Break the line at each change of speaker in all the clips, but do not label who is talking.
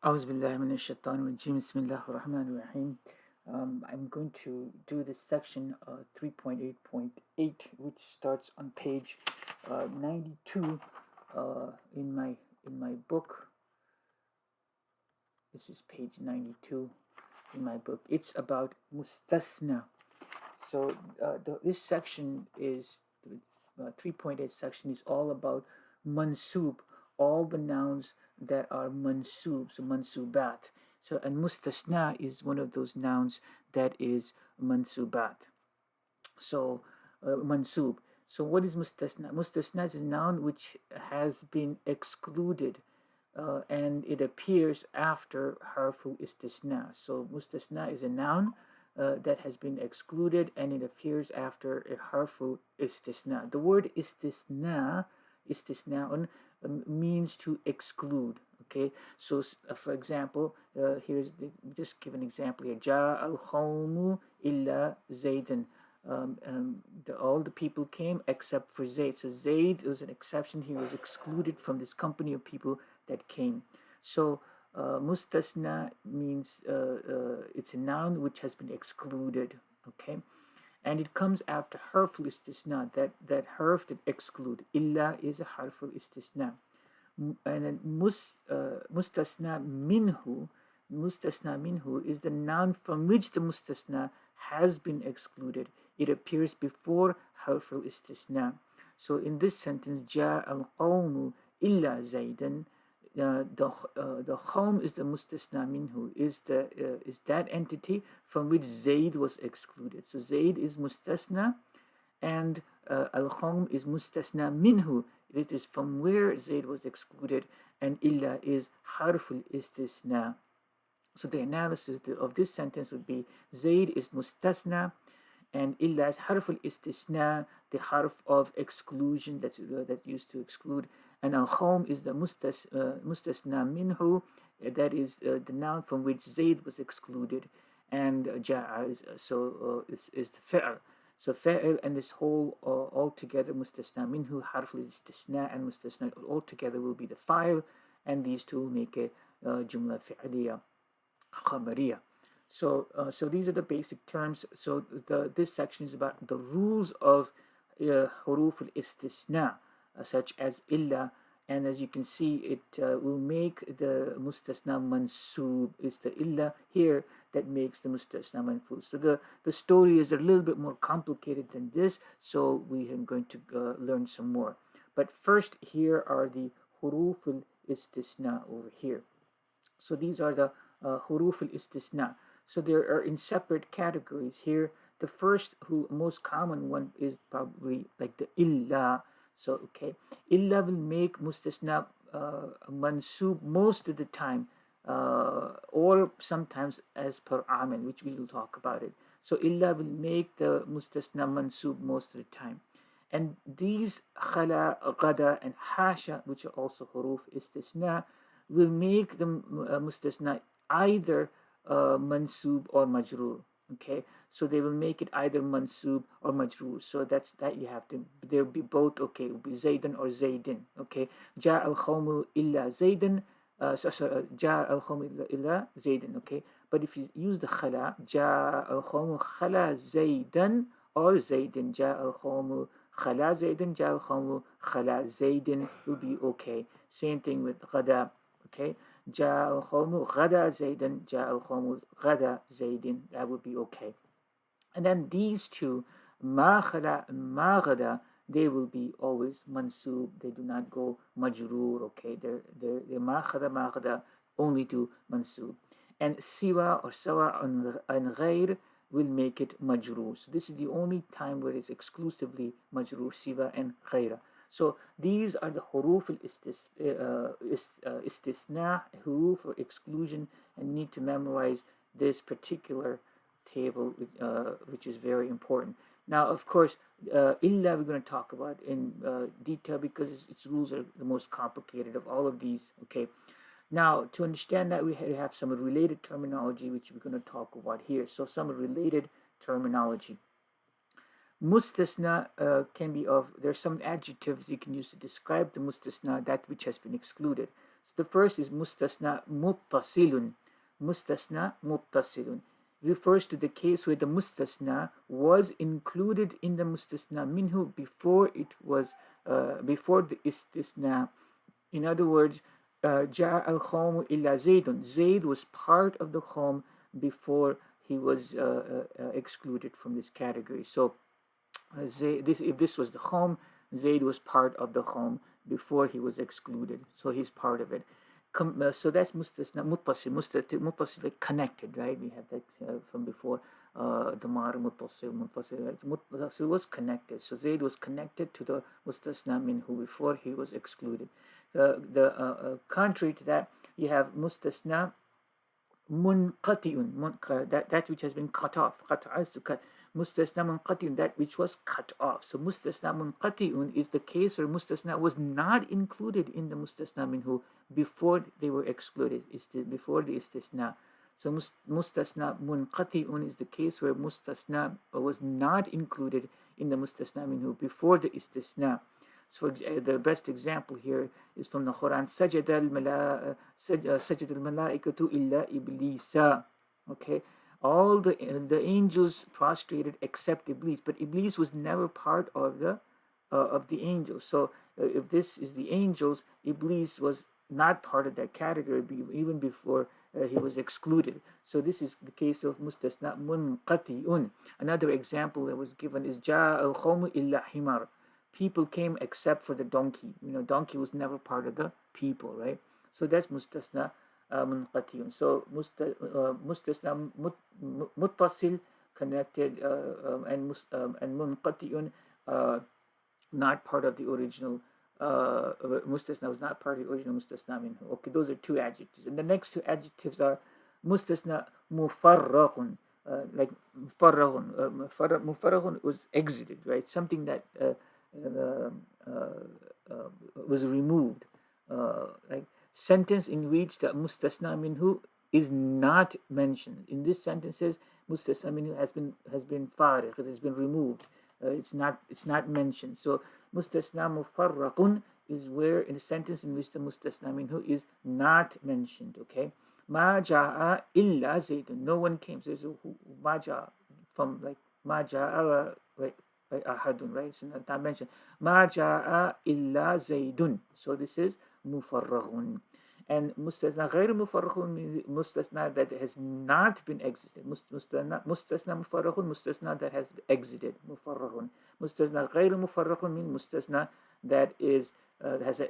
أعوذ بالله من الشيطان الرجيم بسم الله الرحمن الرحيم. I'm going to do this section 3.8.8, which starts on page 92 in my book. This is page 92 in my book. It's about mustasna. So this section is 3.8 section is all about mansub, all the nouns that are mansub, so mansubat. So and mustasna is one of those nouns that is mansubat. So mansub. So what is mustasna? Mustasna is a noun which has been excluded and it appears after harfu istisna. So mustasna is a noun that has been excluded and it appears after a harfu istisna. The word istisnaun means to exclude. Okay, so for example, just give an example here. Ja al khawmu illa zaydan. All the people came except for Zayd. So Zayd was an exception. He was excluded from this company of people that came. So mustasna means it's a noun which has been excluded. Okay, and it comes after harful istisna. That harf that exclude. Illa is a harful istisna, and then mustasna minhu. Mustasna minhu is the noun from which the mustasna has been excluded. It appears before harful istisna. So in this sentence, ja al qawmu illa zaydan. The qawm is the mustasna minhu, is that entity from which Zayd was excluded. So Zayd is mustasna, and al-qawm is mustasna minhu. It is from where Zayd was excluded, and illa is harful istisna. So the analysis of this sentence would be Zayd is mustasna, and illa is harful istisna, the harf of exclusion that used to exclude, and al-khawm is the mustasna minhu, that is the noun from which Zayd was excluded, and ja'a is the fi'l. So fa'il and this whole all together, mustasna minhu, harf istisna and mustasna all together will be the file, and these two will make a jumla fi'liya khabariya. So these are the basic terms. So this section is about the rules of huruf al-istisna, such as illa, and as you can see, it will make the mustasna mansub. It's the illa here that makes the mustasna mansub. So the story is a little bit more complicated than this, so we are going to learn some more. But first, here are the huruf al-istisna over here. So these are the huruf al-istisna. So they are in separate categories here. The first, most common one, is probably like the illa. So okay, illa will make mustasna mansub most of the time, or sometimes as per amal, which we will talk about it. So illa will make the mustasna mansub most of the time. And these khala, ghada, and hasha, which are also huruf istisna, will make the mustasna either mansub or majroor. Okay, so they will make it either mansub or majroor. So that's that you have to. They'll be both okay. It will be Zaydan or Zaydin. Okay, ja al khawmu illa Zaydan. Ja al khawmu illa Zaydan. Okay, but if you use the khala, ja al khawmu khala Zaydan or Zaydin. Ja al khawmu khala Zaydan. Ja al khawmu khala Zaydin will be okay. Same thing with ghada. Okay, جاء القوم غدا زيدا جاء القوم غدا زيد. That would be okay. And then these two, ما خلا ما غدا, they will be always mansub. They do not go majroor. Okay, they're ما خلا ما غدا only do mansub. And siwa or sawa and ghair will make it majroor. So this is the only time where it's exclusively majroor, siwa and ghaira. So these are the huruf istisna, huruf for exclusion, and need to memorize this particular table, which is very important. Now, of course, illa we're going to talk about in detail because its rules are the most complicated of all of these. Okay. Now, to understand that, we have some related terminology, which we're going to talk about here. So some related terminology. Mustasna can be of, there's some adjectives you can use to describe the mustasna, that which has been excluded. So the first is mustasna muttasilun. Mustasna muttasilun refers to the case where the mustasna was included in the mustasna minhu before the istisna. In other words, ja al khawmu illa zaydun. Zayd was part of the khawm before he was excluded from this category. So if this was the khawm, Zayd was part of the khawm before he was excluded. So he's part of it. So that's mustasna muttasil. Muttasil like connected, right? We had that from before. The mar muttasil muttasil. Muttasil was connected. So Zayd was connected to the mustasna minhu before he was excluded. Contrary to that, you have mustasna munqati'un, that which has been cut off. Qat'a is to cut. Mustasna munqati'un, that which was cut off. So mustasna munqati'un is the case where mustasna was not included in the mustasna minhu before they were excluded, before the istisna. So mustasna munqati'un is the case where mustasna was not included in the mustasna minhu before the istisna. So the best example here is from the Quran. سَجَدَ الْمَلَائِكَةُ إِلَّا إِبْلِيسَ. Okay, all the angels prostrated except Iblis, but Iblis was never part of the angels. So if this is the angels, Iblis was not part of that category even before he was excluded. So this is the case of mustasna munqati'un. Another example that was given is جَاءَ الْقَوْمُ إِلَّا حِمَارٌ. People came except for the donkey. Donkey was never part of the people, right? So that's mustasna munqati'un. So mustasna muttasil, connected, and munqati'un, not part of the original. Mustasna was not part of the original mustasna minhu. Okay, those are two adjectives. And the next two adjectives are mustasna mufarraqun. Like mufarraqun was exited, right? Something that was removed, like sentence in which the mustasna minhu is not mentioned. In this sentences, mustasna minhu has been farig, it has been removed. It's not mentioned. So mustasna mufarraqun is where in the sentence in which the mustasna minhu is not mentioned. Okay, ma ja'a illa zaydun. No one came. So ma ja'a from like ma ja'a, right? Ahadun, right? So not mentioned. Ma ja'a illa zaydun. So this is mufarraghun. And mustasna ghayr mufarraghun means mustasna that has not been exited. Mustasna mufarraghun, mustasna that has exited. Mufarraghun. Mustasna ghayr mufarraghun means mustasna that is has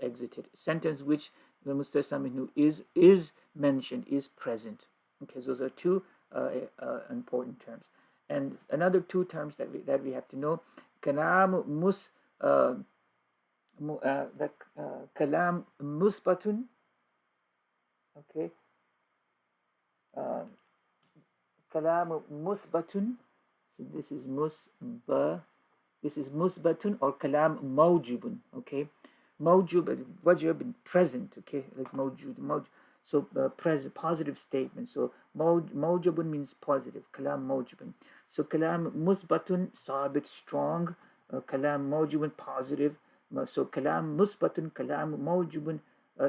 exited. Sentence which the mustasna minhu is mentioned, is present. Okay, so those are two important terms. And another two terms that we have to know: kalam kalam musbatun. Okay, kalam musbatun. So this is musbatun or kalam mawjubun. Okay, mawjub, wajib, present. Okay, like mawjud. So present, positive statement. So mawjubun means positive. Kalam mawjubun. So kalam musbatun, sabit, strong. Kalam mawjubun, positive. So kalam musbatun, kalam mawjubun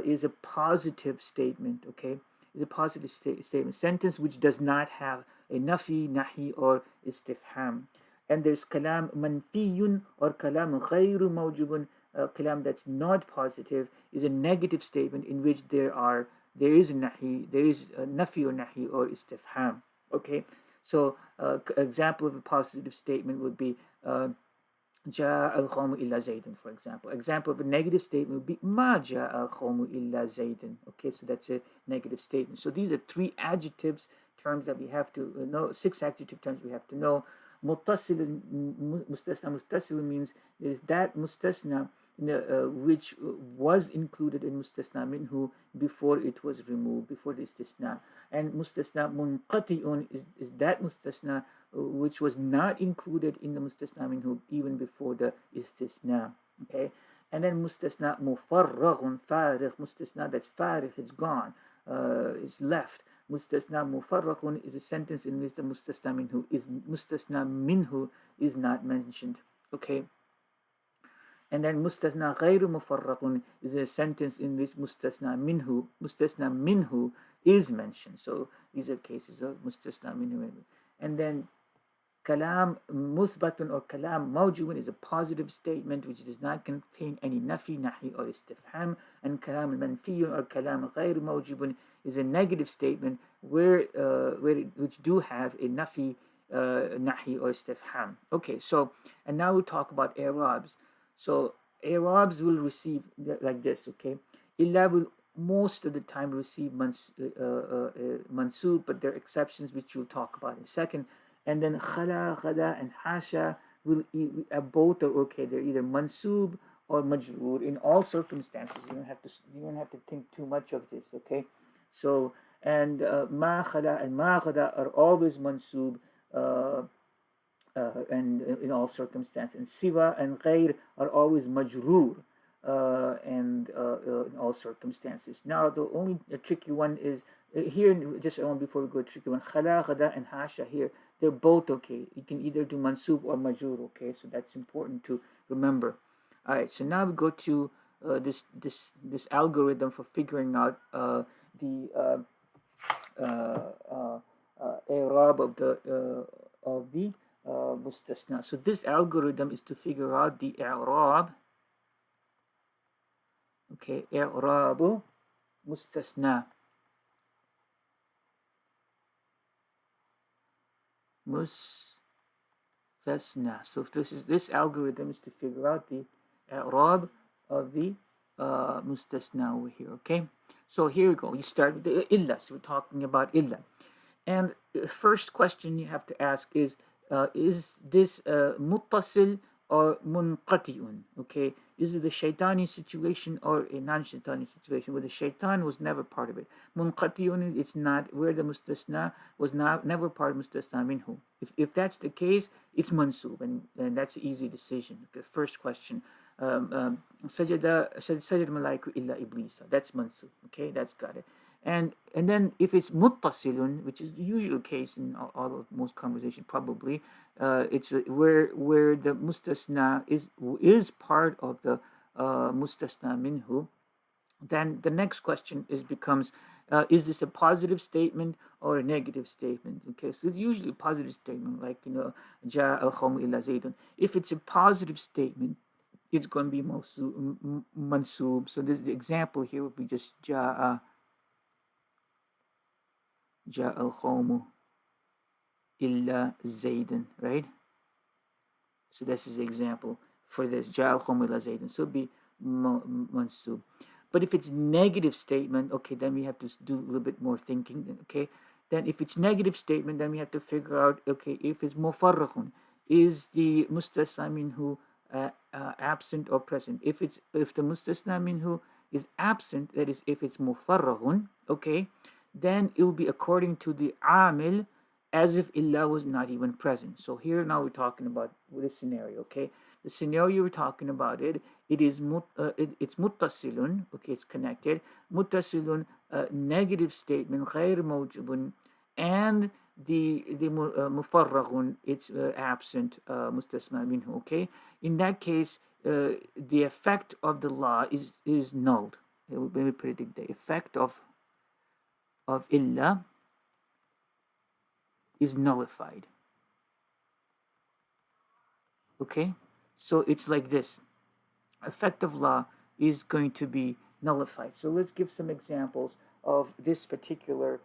is a positive statement. Okay, is a positive statement. Sentence which does not have a nafi, nahi, or istifham. And there's kalam manfiyun or kalam ghayru mawjubun. Kalam that's not positive is a negative statement in which there is a nahi, there is a nafi or nahi or istifham. Okay, so example of a positive statement would be جاء القوم إلا زيد, for example. Example of a negative statement would be ما جاء القوم إلا زيد. Okay, so that's a negative statement. So these are three adjectives, terms that we have to know, 6 adjective terms we have to know. Muttasil, mustasna. Muttasil means is that mustasna which was included in mustasna minhu before it was removed, before the istisna. And mustasna munqati'un is that mustasna which was not included in the mustasna minhu even before the istisna. Okay, and then mustasna mufarraghun, farigh, mustasna that's farigh, it's gone, it's left. Mustasna mufarraghun is a sentence in which the mustasna minhu is not mentioned. Okay, And then mustasna ghayru mufarraqun is a sentence in which mustasna minhu is mentioned. So these are cases of mustasna minhu. And then kalam musbatun or kalam mawjubun is a positive statement which does not contain any nafi, nahi, or istifham. And kalam manfiyun or kalam ghayr mawjubun is a negative statement which do have a nafi, nahi, or istifham. Okay, so and now we talk about i'rabs. So i'rabs will receive like this. Okay, illa will most of the time receive mansub, but there are exceptions which we'll talk about in a second. And then khala, ghada, and hasha will both are okay. They're either mansub or majroor in all circumstances. You don't have to think too much of this. Okay, so and ma khala and ma ghada are always mansub. And in all circumstances, and siva and ghair are always majroor, and in all circumstances. Now the only tricky one is here, just before we go tricky one, khala, ghada, and hasha here, they're both okay. You can either do mansub or majroor, okay? So that's important to remember. All right, so now we go to this algorithm for figuring out the i'rab of the mustasna. So this algorithm is to figure out the i'rab. Okay, i'rab mustasna. Mustasna. So this algorithm is to figure out the i'rab of the mustasna over here. Okay, so here we go. You start with the illa. So we're talking about illa, and the first question you have to ask is this muttasil or munqati'un? Okay, is it a shaitani situation or a non-shaitani situation where the shaitan was never part of it? Munqati'un, it's not, where the mustasna was never part of mustasna minhu. If that's the case, it's mansub, and that's an easy decision. The first question, sajada malaiku illa iblisa, that's mansub. Okay, that's got it. And then if it's muttasilun, which is the usual case in all of most conversation, probably it's where the mustasna is part of the mustasna minhu. Then the next question becomes is this a positive statement or a negative statement? Okay, so it's usually a positive statement, like ja al khawmu illa zaydun. If it's a positive statement, it's going to be mansub. So this the example here would be just ja al-khawmu illa Zaydan, right? So this is the example for this. Ja al-khawmu illa Zaydan. So it'd be mansub. But if it's negative statement, okay, then we have to do a little bit more thinking, okay? Then if it's negative statement, then we have to figure out, okay, if it's mufarrakhun, is the mustasna minhu absent or present? If the mustasna minhu is absent, that is, if it's mufarrakhun, okay, then it will be according to the amil as if illa was not even present. So here now we're talking about this scenario, okay? The scenario we're talking about it's muttasilun, okay, it's connected. Muttasilun, negative statement, ghair mawjubun, and the mufarraghun, it's absent, mustasna minhu, okay? In that case, the effect of the law is nulled. Let me predict the effect of illa is nullified. Okay, so it's like this. Effect of law is going to be nullified. So let's give some examples of this particular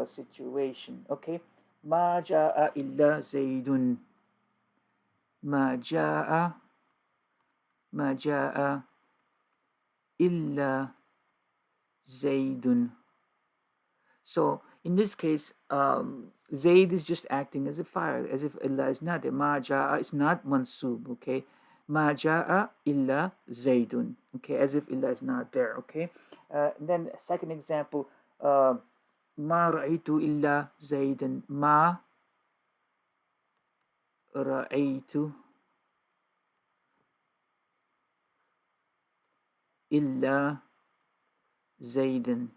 situation. Okay, ma ja'a illa zaydun. Ma ja'a illa zaydun. So in this case, Zayd is just acting as a fire, as if illa is not there. Ma ja'a is not mansub, okay? Ma ja'a illa Zaydun, okay? As if illa is not there, okay? Then second example, ma ra'aytu illa Zaydan. Ma ra'aytu illa Zaydan.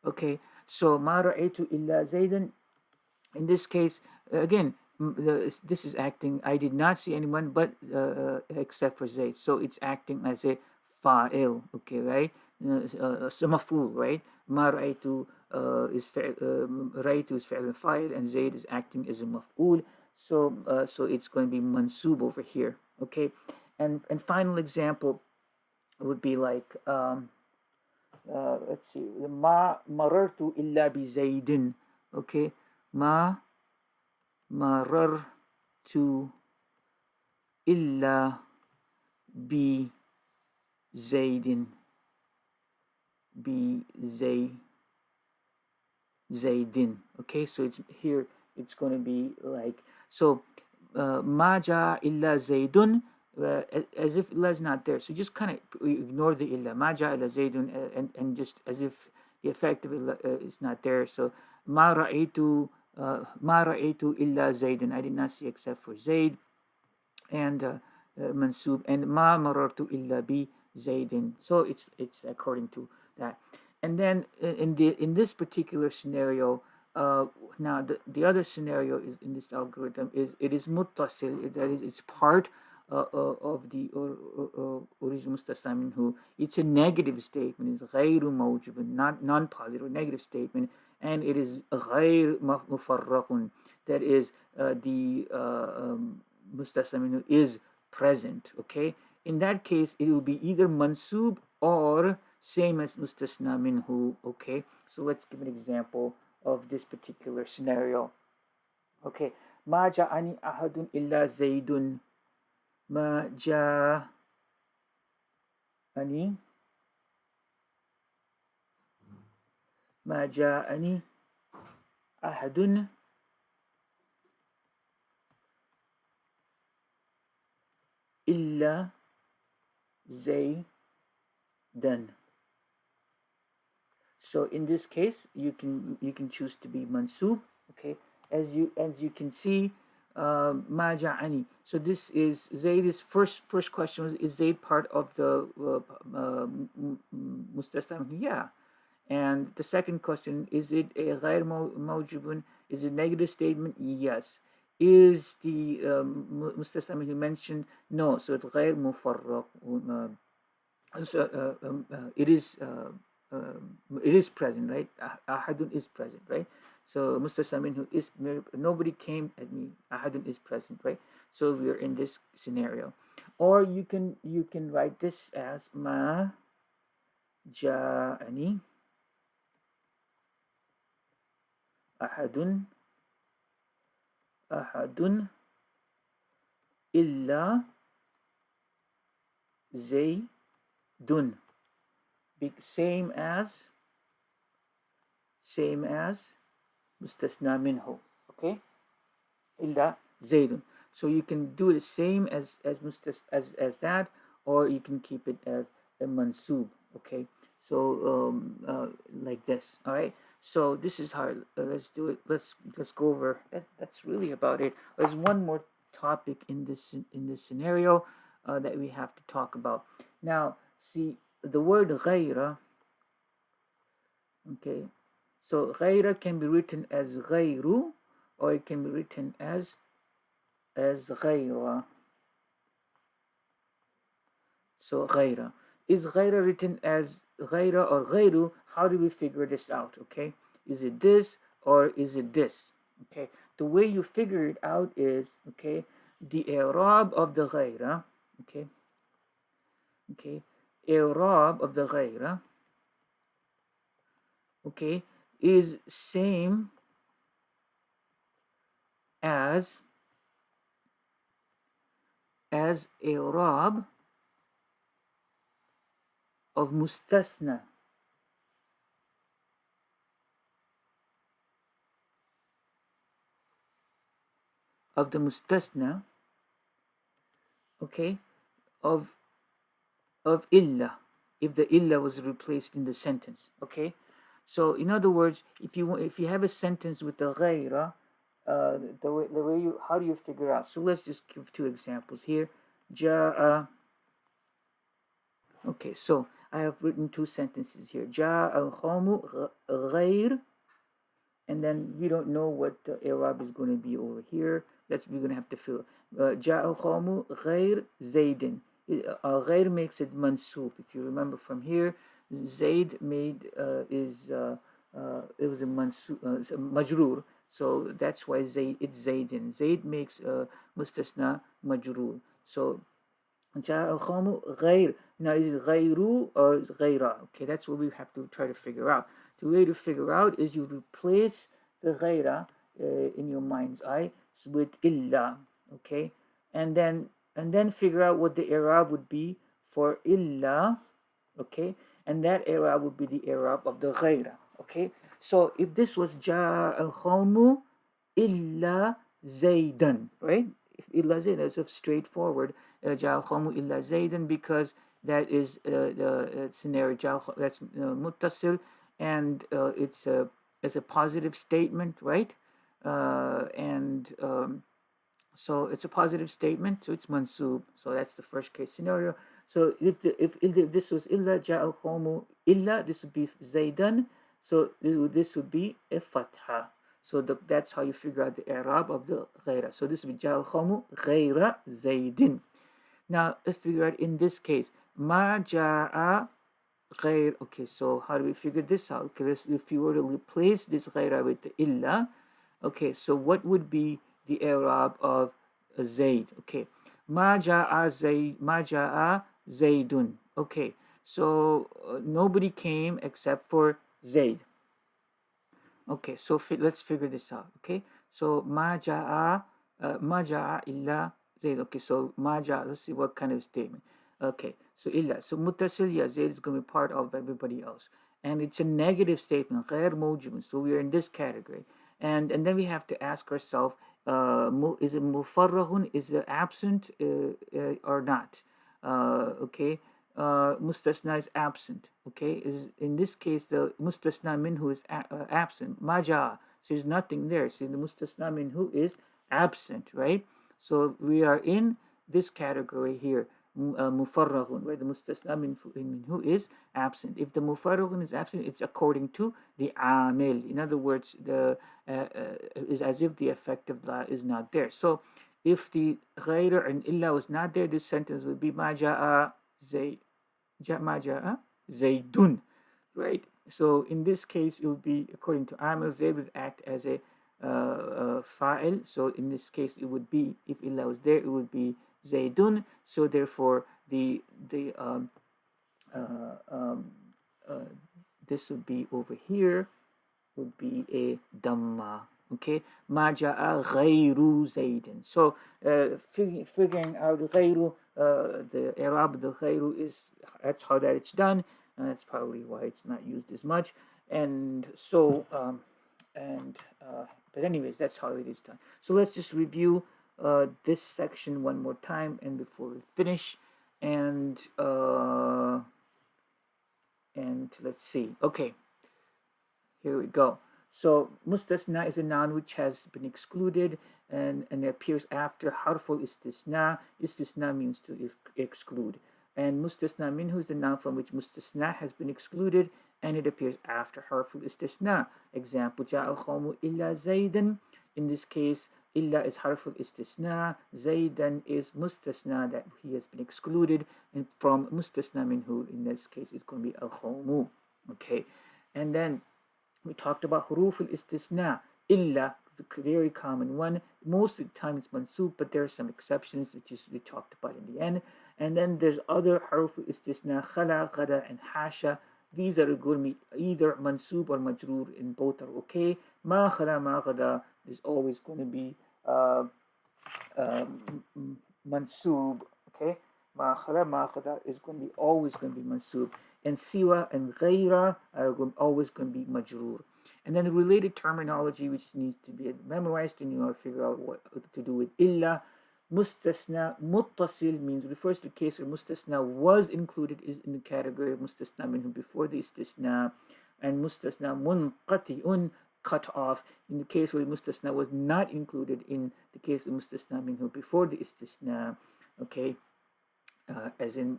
Okay, so ma ra'aytu illa Zaydan. In this case, again, this is acting, I did not see anyone but except for Zayd. So it's acting as a fa'il, okay, right? So maf'ul, right? Ma ra'aytu ra'aytu is fi'l fa'il, and Zayd is acting as a maf'ul. So it's going to be mansub over here, okay? And final example would be like let's see, ma marartu illa bi Zaydin, okay? Ma marartu illa bi Zaydin, bi Zaydin. Okay, so it's here, it's going to be like, so ma ja illa Zaydun, as if illa is not there. So just kind of ignore the illa. Ma ja illa Zaydun, and just as if the effect of illa is not there. So ma ra'aytu illa Zaydin. I did not see except for Zayd. And mansub, and ma marartu illa bi Zaydin. So it's according to that. And then in this particular scenario, now the other scenario is in this algorithm is it is muttasil, that is it's part of the original mustasna minhu. It's a negative statement. It's غير موجب, not non-positive, negative statement, and it is غير مفرق, that is the mustasna minhu is present. Okay, in that case it will be either mansub or same as mustasna minhu. Okay, so let's give an example of this particular scenario. Okay, ma ja'ani ahadun illa zaydun. Ma ja'ani ma ja'ani ahadun illa zaydan. So in this case, you can choose to be mansub. Okay, as you can see, ma ja'ani. So this is Zayd's first question was, is Zayd part of the mustasna? Yeah. And the second question, is it a غير موجب? Is it a negative statement? Yes. Is the mustasna you mentioned? No. So it's غير مفرق. So it is present, right? Ahadun is present, right? So mustasna who is, nobody came at me. Ahadun is present, right? So we are in this scenario. Or you can write this as ma ja'ani ahadun illa zaydun. Same as mustasna minhu. Okay, illa zaydun. So you can do the same as that, or you can keep it as a mansub. Okay, so like this. All right. So this is how. Let's do it. Let's go over. That's really about it. There's one more topic in this scenario that we have to talk about. Now, see the word غير. Okay, so غير can be written as غير, or it can be written as غير. So غير. Is غير written as غير or غير? How do we figure this out? Okay, is it this or is it this? Okay, the way you figure it out is, okay, the i'rab of the غير. Okay, i'rab of the غير, okay, is same as i'rab of mustasna. Of the mustasna, okay, of illa, if the illa was replaced in the sentence. Okay, so in other words, if you have a sentence with the ghayra, the way you, how do you figure out? So let's just give two examples here. Ja'a. Okay, so I have written two sentences here. Ja'a al-khawmu ghayr and then we don't know what the i'rab is going to be over here. That's we're going to have to fill. جاء القوم غير زيد. غير makes it mansub. If you remember from here, Zaid made it was a mansub, majrur. So that's why Zaid, it's Zaydin. Zaid makes mustasna majrur. So جاء القوم غير. Now is it غيرو or is غيرا? Okay, that's what we have to try to figure out. The way to figure out is you replace the غيرا in your mind's eye with illa. Okay, and then figure out what the i'rab would be for illa. Okay, and that i'rab would be the i'rab of the غيرا. Okay, so if this was جاء القوم إلا زيدا, right? If illa zaydan, that's a straightforward جاء القوم إلا زيدا, because that is the scenario. That's muttasil, and it's a positive statement, right? And so it's a positive statement, so it's mansub. So that's the first case scenario. So if this was illa جاء القوم illa, this would be zaydan. So this would be a fatha. So that's how you figure out the i'rab of the غير. So this would be جاء القوم غير زيد. Now let's figure out in this case ما جاء غير. Okay, so how do we figure this out? Okay, if you were to replace this غير with the illa, okay, so what would be the i'rab of Zayd? Okay, ما جاء زيد, ما جاء زيد. Okay, so nobody came except for Zayd. Okay, so let's figure this out. Okay, so ما جاء إلا Zayd. Okay, so ما جاء, let's see what kind of statement. Okay, so illa. So muttasil, yeah, Zayd is going to be part of everybody else. And it's a negative statement, غير موجود. So we are in this category. And then we have to ask ourselves, is it mufarrahun, is it absent or not? Okay, mustasna is absent. Okay, is in this case the mustasna minhu is absent. Maja, so there's nothing there. So the mustasna minhu is absent, right? So we are in this category here, mufarrahun, where the mustasna minhu is absent. If the mufarrahun is absent, it's according to the amil. In other words, the is as if the effect of la is not there. So if the ghayr and illa was not there, this sentence would be ma ja'a zaydun, right? So in this case, it would be according to amil, Zayd would act as a fa'il. So in this case, it would be, if illa was there, it would be zaydun. So therefore, this would be over here, would be a dhamma. Okay, ma ja'a ghayru zaydin. So figuring out ghayru, the i'rab the ghayru is, that's how that it's done, and that's probably why it's not used as much. And so but anyways, that's how it is done. So let's just review this section one more time, and before we finish, and let's see. Okay, here we go. So mustasna is a noun which has been excluded, and it appears after harful istisna. Istisna means to exclude. And mustasna minhu is the noun from which mustasna has been excluded, and it appears after harful istisna. Example, جاء القوم إلا زيدا. In this case, illa is harful istisna, zaydan is mustasna, that he has been excluded, and from mustasna minhu, in this case, it's going to be al-khawmu. Okay, and then we talked about huruf al-istisna. Illa, the very common one. Most of the time it's mansub, but there are some exceptions, which is we talked about in the end. And then there's other huruf al-istisna, khala, ghada, and hasha. These are going to be either mansub or majroor, and both are okay. Ma khala, ma ghada is always going to be mansub. Okay, ma khala, ma ghada is going to be always going to be mansub. And siwa and ghayra are always going to be majroor. And then the related terminology which needs to be memorized, and you know, figure out what to do with illa. Mustasna, muttasil means, refers to case where mustasna was included, is in the category of mustasna minhu before the istisna. And mustasna munqati'un, cut off, in the case where the mustasna was not included, in the case of mustasna minhu before the istisna. Okay, as in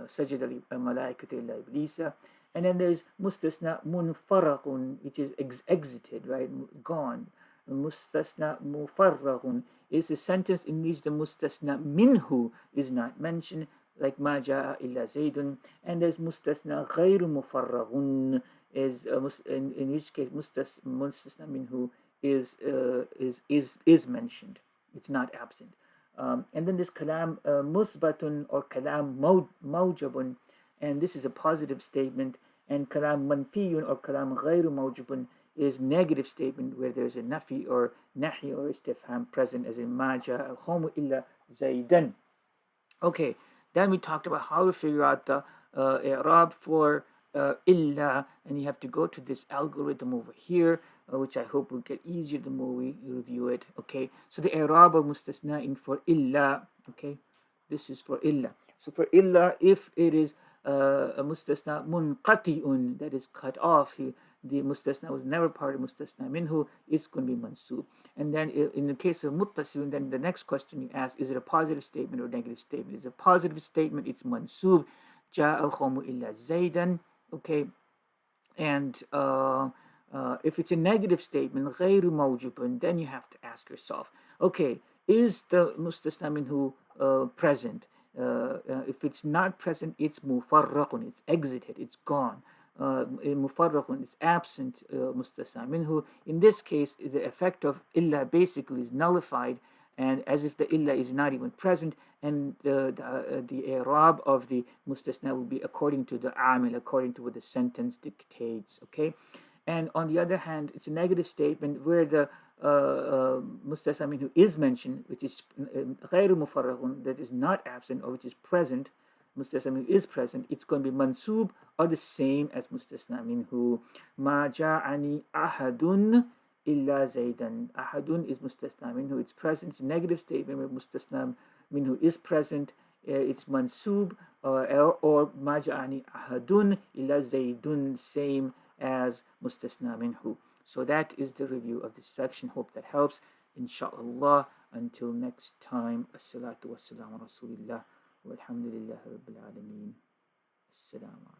sajid al-malaikatu illa iblisa. And then there's mustasna munfaraqun, which is exited, right, gone. Mustasna mufarraqun is a sentence in which the mustasna minhu is not mentioned, like ma jaa illa zaydun. And there's mustasna ghayru mufarraqun, is in which case mustasna minhu is mentioned. It's not absent. And then this kalam musbatun or kalam mawjabun, and this is a positive statement. And kalam manfiyun or kalam ghayru mawjabun is negative statement where there's a nafi or nahi or istifham present, as in ma jaa al-qawmu illa zaydan. Okay, then we talked about how to figure out the i'rab for illa, and you have to go to this algorithm over here, which I hope will get easier the more we review it. Okay, so the i'rab of mustasna'in for illa. Okay, this is for illa. So for illa, if it is a mustasna munqati'un, that is cut off, the mustasna was never part of mustasna minhu, it's going to be mansub. And then in the case of muttasilun, then the next question you ask, is it a positive statement or negative statement? Is it a positive statement? It's mansub. Ja al khawmu illa zaydan. Okay, and if it's a negative statement, غير موجب, then you have to ask yourself, okay, is the mustasna minhu present? If it's not present, it's mufarraqun, it's exited, it's gone. Mufarraqun is absent, mustasna minhu. In this case, the effect of illa basically is nullified, and as if the illa is not even present, and the i'rab of the mustasna will be according to the amil, according to what the sentence dictates. Okay, and on the other hand, it's a negative statement where the mustasna minhu is mentioned, which is غير مفرغ, that is not absent, or which is present. Mustasna minhu is present, it's going to be mansub, or the same as mustasna minhu. Ma ja'ani ahadun illa zaydan. Ahadun is mustasna minhu, it's present. It's a negative statement where mustasna minhu is present, it's mansub, or ma ja'ani ahadun illa zaydun, same as mustasna minhu. So that is the review of this section. Hope that helps. Inshallah. Until next time. Assalatu wassalamu ala rasulillah. Walhamdulillahi rabbil alameen. Assalamu alaikum.